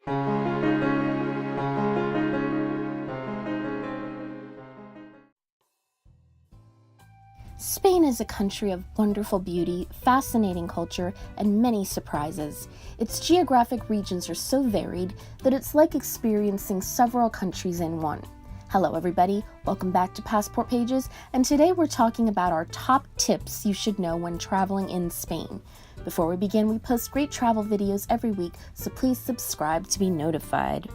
Spain is a country of wonderful beauty, fascinating culture, and many surprises. Its geographic regions are so varied that it's like experiencing several countries in one. Hello everybody, welcome back to Passport Pages, and today we're talking about our top tips you should know when traveling in Spain. Before we begin, we post great travel videos every week, so please subscribe to be notified.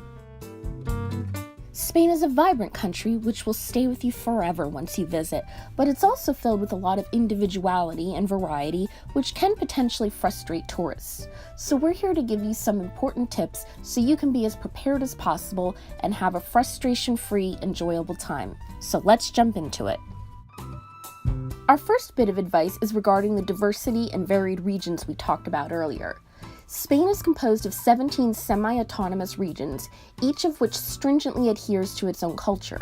Spain is a vibrant country which will stay with you forever once you visit, but it's also filled with a lot of individuality and variety which can potentially frustrate tourists. So we're here to give you some important tips so you can be as prepared as possible and have a frustration-free, enjoyable time. So let's jump into it. Our first bit of advice is regarding the diversity and varied regions we talked about earlier. Spain is composed of 17 semi-autonomous regions, each of which stringently adheres to its own culture.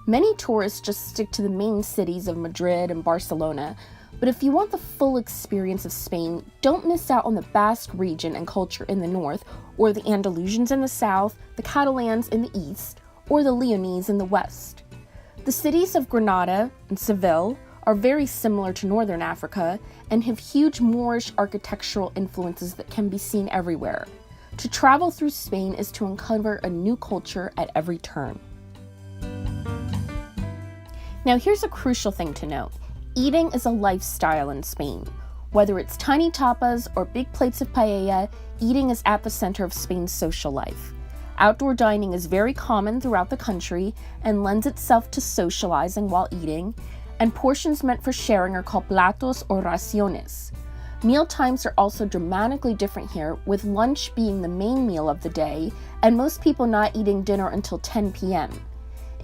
Many tourists just stick to the main cities of Madrid and Barcelona, but if you want the full experience of Spain, don't miss out on the Basque region and culture in the north, or the Andalusians in the south, the Catalans in the east, or the Leonese in the west. The cities of Granada and Seville are very similar to northern Africa and have huge Moorish architectural influences that can be seen everywhere. To travel through Spain is to uncover a new culture at every turn. Now here's a crucial thing to note. Eating is a lifestyle in Spain. Whether it's tiny tapas or big plates of paella, eating is at the center of Spain's social life. Outdoor dining is very common throughout the country and lends itself to socializing while eating, and portions meant for sharing are called platos or raciones. Meal times are also dramatically different here, with lunch being the main meal of the day, and most people not eating dinner until 10 p.m.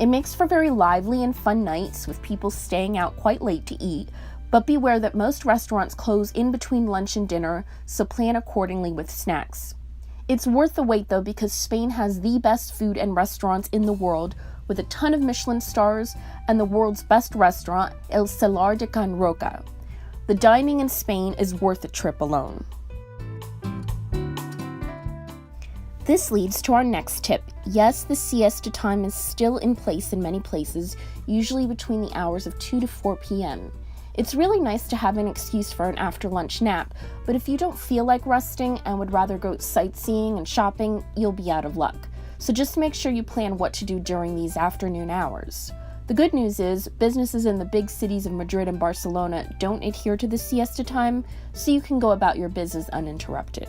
It makes for very lively and fun nights, with people staying out quite late to eat, but beware that most restaurants close in between lunch and dinner, so plan accordingly with snacks. It's worth the wait though, because Spain has the best food and restaurants in the world, with a ton of Michelin stars and the world's best restaurant, El Salar de Can Roca. The dining in Spain is worth a trip alone. This leads to our next tip. Yes, the siesta time is still in place in many places, usually between the hours of 2 to 4 p.m. It's really nice to have an excuse for an after-lunch nap, but if you don't feel like resting and would rather go sightseeing and shopping, you'll be out of luck. So just make sure you plan what to do during these afternoon hours. The good news is, businesses in the big cities of Madrid and Barcelona don't adhere to the siesta time, so you can go about your business uninterrupted.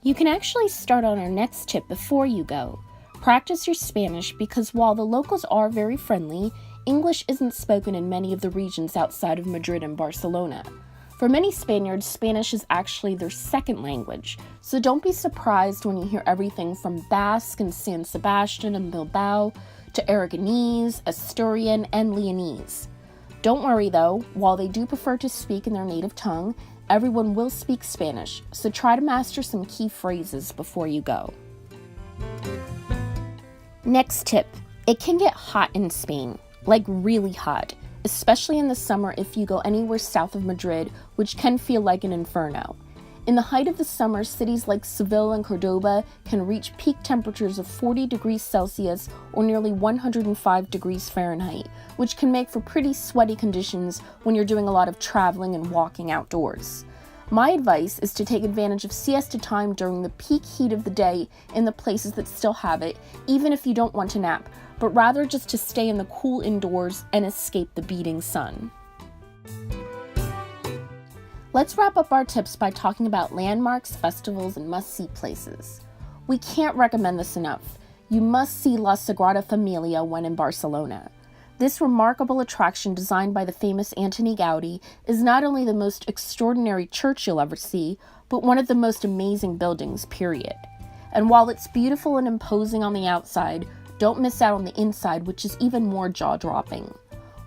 You can actually start on our next tip before you go. Practice your Spanish, because while the locals are very friendly, English isn't spoken in many of the regions outside of Madrid and Barcelona. For many Spaniards, Spanish is actually their second language, so don't be surprised when you hear everything from Basque and San Sebastian and Bilbao to Aragonese, Asturian, and Leonese. Don't worry though, while they do prefer to speak in their native tongue, everyone will speak Spanish, so try to master some key phrases before you go. Next tip, it can get hot in Spain, like really hot, especially in the summer if you go anywhere south of Madrid, which can feel like an inferno. In the height of the summer, cities like Seville and Cordoba can reach peak temperatures of 40 degrees Celsius or nearly 105 degrees Fahrenheit, which can make for pretty sweaty conditions when you're doing a lot of traveling and walking outdoors. My advice is to take advantage of siesta time during the peak heat of the day in the places that still have it, even if you don't want to nap, but rather just to stay in the cool indoors and escape the beating sun. Let's wrap up our tips by talking about landmarks, festivals, and must-see places. We can't recommend this enough. You must see La Sagrada Familia when in Barcelona. This remarkable attraction designed by the famous Antoni Gaudí is not only the most extraordinary church you'll ever see, but one of the most amazing buildings, period. And while it's beautiful and imposing on the outside, don't miss out on the inside, which is even more jaw-dropping.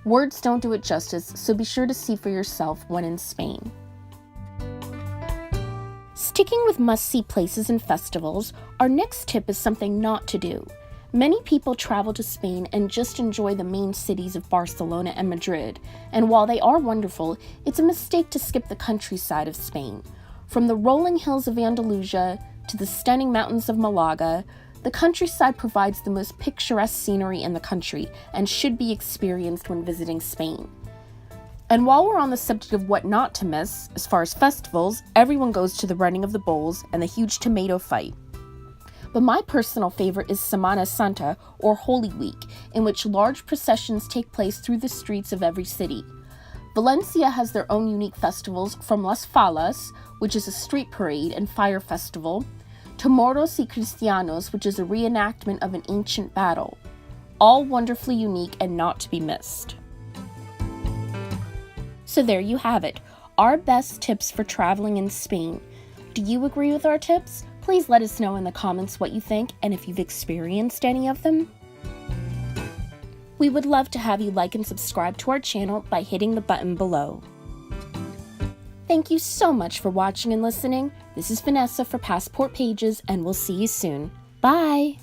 Words don't do it justice, so be sure to see for yourself when in Spain. Sticking with must-see places and festivals, our next tip is something not to do. Many people travel to Spain and just enjoy the main cities of Barcelona and Madrid, and while they are wonderful, it's a mistake to skip the countryside of Spain. From the rolling hills of Andalusia to the stunning mountains of Malaga, the countryside provides the most picturesque scenery in the country and should be experienced when visiting Spain. And while we're on the subject of what not to miss, as far as festivals, everyone goes to the running of the bulls and the huge tomato fight. But my personal favorite is Semana Santa, or Holy Week, in which large processions take place through the streets of every city. Valencia has their own unique festivals, from Las Fallas, which is a street parade and fire festival, to Moros y Cristianos, which is a reenactment of an ancient battle. All wonderfully unique and not to be missed. So there you have it, our best tips for traveling in Spain. Do you agree with our tips? Please let us know in the comments what you think and if you've experienced any of them. We would love to have you like and subscribe to our channel by hitting the button below. Thank you so much for watching and listening. This is Vanessa for Passport Pages, and we'll see you soon. Bye!